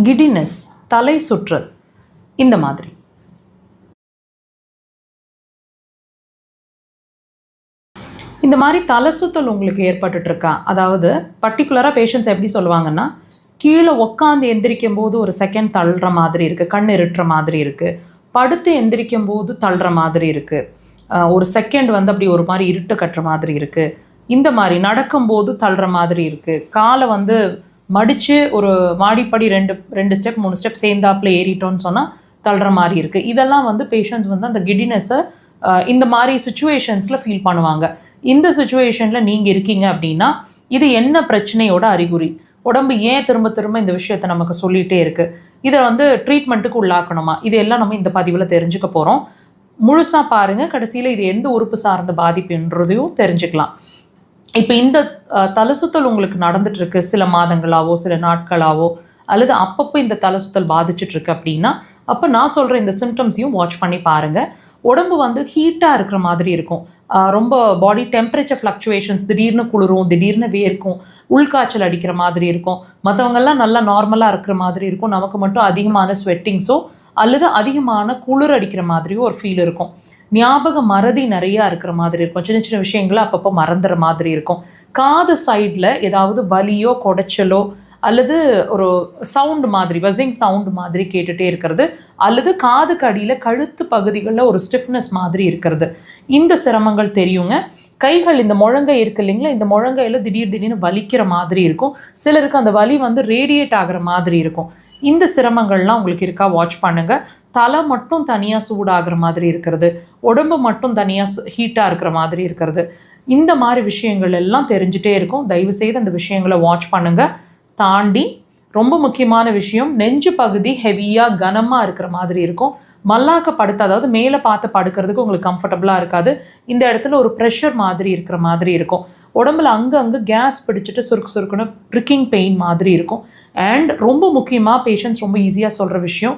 Giddiness, தலை சுற்றல், இந்த மாதிரி. இந்த மாதிரி தலை சுற்றல் உங்களுக்கு ஏற்பட்டுட்ருக்கா? அதாவது பர்டிகுலராக பேஷண்ட்ஸ் எப்படி சொல்லுவாங்கன்னா, கீழே உட்காந்து எந்திரிக்கும் போது ஒரு செகண்ட் தள்ளுற மாதிரி இருக்குது, கண் இருட்டுற மாதிரி இருக்குது, படுத்து எந்திரிக்கும் போது தள்ளுற மாதிரி இருக்குது, ஒரு செகண்ட் வந்து அப்படி ஒரு மாதிரி இருட்டு கட்டுற மாதிரி இருக்குது, இந்த மாதிரி நடக்கும்போது தள்ளுற மாதிரி இருக்குது, காலை வந்து மடித்து ஒரு மாடிப்படி ரெண்டு ஸ்டெப் 3 ஸ்டெப் சேர்ந்தாப்பில் ஏறிட்டோன்னு சொன்னால் தள்ளுற மாதிரி இருக்குது. இதெல்லாம் வந்து பேஷண்ட்ஸ் வந்து அந்த கிடினஸை இந்த மாதிரி சுச்சுவேஷன்ஸில் ஃபீல் பண்ணுவாங்க. இந்த சுச்சுவேஷனில் நீங்கள் இருக்கீங்க அப்படின்னா இது என்ன பிரச்சனையோட அறிகுறி? உடம்பு ஏன் திரும்ப திரும்ப இந்த விஷயத்தை நமக்கு சொல்லிகிட்டே இருக்குது? இதை வந்து ட்ரீட்மெண்ட்டுக்கு உள்ளாக்கணுமா? இதெல்லாம் நம்ம இந்த பதிவில் தெரிஞ்சுக்க போகிறோம். முழுசாக பாருங்கள். கடைசியில் இது எந்த உறுப்பு சார்ந்த பாதிப்புன்றதையும் தெரிஞ்சுக்கலாம். இப்போ இந்த தலை சுற்றல் உங்களுக்கு நடந்துகிட்ருக்கு சில மாதங்களாவோ சில நாட்களாவோ, அல்லது அப்பப்போ இந்த தலை சுற்றல் பாதிச்சுட்ருக்கு அப்படின்னா, அப்போ நான் சொல்கிற இந்த சிம்டம்ஸையும் வாட்ச் பண்ணி பாருங்கள். உடம்பு வந்து ஹீட்டாக இருக்கிற மாதிரி இருக்கும், ரொம்ப பாடி டெம்பரேச்சர் ஃப்ளக்சுவேஷன்ஸ், திடீர்னு குளிரும், திடீர்னு வேர்க்கும், உள்காய்ச்சல் அடிக்கிற மாதிரி இருக்கும், மற்றவங்கெல்லாம் நல்லா நார்மலாக இருக்கிற மாதிரி இருக்கும், நமக்கு மட்டும் அதிகமான ஸ்வெட்டிங்ஸோ அல்லது அதிகமான குளிர் அடிக்கிற மாதிரியோ ஒரு ஃபீல் இருக்கும். ஞாபக மறதி நிறையா இருக்கிற மாதிரி இருக்கும், சின்ன சின்ன விஷயங்களை அப்பப்போ மறந்துற மாதிரி இருக்கும். காது சைடில் ஏதாவது வலியோ கொடைச்சலோ அல்லது ஒரு சவுண்டு மாதிரி பஸ்ஸிங் சவுண்டு மாதிரி கேட்டுகிட்டே இருக்கிறது, அல்லது காதுக்கு அடியில் கழுத்து பகுதிகளில் ஒரு ஸ்டிஃப்னஸ் மாதிரி இருக்கிறது, இந்த சிரமங்கள் தெரியுங்க. கைகள், இந்த முழங்கை இருக்குது இல்லைங்களா, இந்த முழங்கையில் திடீர்னு வலிக்கிற மாதிரி இருக்கும், சிலருக்கு அந்த வலி வந்து ரேடியேட் ஆகிற மாதிரி இருக்கும். இந்த சிரமங்கள்லாம் உங்களுக்கு இருக்கா? வாட்ச் பண்ணுங்கள். தலை மட்டும் தனியாக சூடாகிற மாதிரி இருக்கிறது, உடம்பு மட்டும் தனியாக ஹீட்டாக இருக்கிற மாதிரி இருக்கிறது, இந்த மாதிரி விஷயங்கள் எல்லாம் தெரிஞ்சிட்டே இருக்கும். தயவுசெய்து அந்த விஷயங்களை வாட்ச் பண்ணுங்கள். தாண்டி ரொம்ப முக்கியமான விஷயம், நெஞ்சு பகுதி ஹெவியாக கனமாக இருக்கிற மாதிரி இருக்கும், மல்லாக்க படுத்து, அதாவது மேலே பார்த்து படுக்கிறதுக்கு உங்களுக்கு கம்ஃபர்டபுளாக இருக்காது, இந்த இடத்துல ஒரு ப்ரெஷர் மாதிரி இருக்கிற மாதிரி இருக்கும், உடம்புல அங்கே கேஸ் பிடிச்சிட்டு சுருக்குன்னு ப்ரிக்கிங் பெயின் மாதிரி இருக்கும். அண்ட் ரொம்ப முக்கியமாக பேஷண்ட்ஸ் ரொம்ப ஈஸியாக சொல்கிற விஷயம்,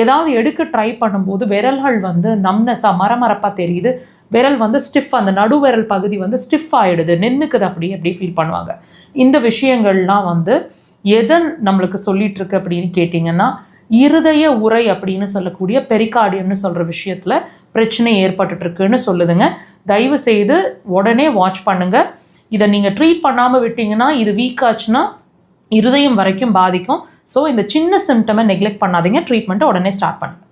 ஏதாவது எடுக்க ட்ரை பண்ணும்போது விரல்கள் வந்து நம்னஸாக மரமரப்பாக தெரியுது, விரல் வந்து ஸ்டிஃப், அந்த நடுவிரல் பகுதி வந்து ஸ்டிஃப் ஆகிடுது, நின்றுக்குது, அப்படி ஃபீல் பண்ணுவாங்க. இந்த விஷயங்கள்லாம் வந்து எதை நம்மளுக்கு சொல்லிகிட்ருக்கு அப்படின்னு கேட்டிங்கன்னா, இருதய உறை அப்படின்னு சொல்லக்கூடிய பெரிகார்டியம்னு சொல்கிற விஷயத்தில் பிரச்சனை ஏற்பட்டுருக்குன்னு சொல்லுதுங்க. தயவு செய்து உடனே வாட்ச் பண்ணுங்கள். இதை நீங்கள் ட்ரீட் பண்ணாமல் விட்டிங்கன்னா இது வீக் ஆச்சுன்னா இருதயம் வரைக்கும் பாதிக்கும். ஸோ இந்த சின்ன சிம்டமை நெக்லெக்ட் பண்ணாதீங்க, ட்ரீட்மெண்ட்டை உடனே ஸ்டார்ட் பண்ணுங்கள்.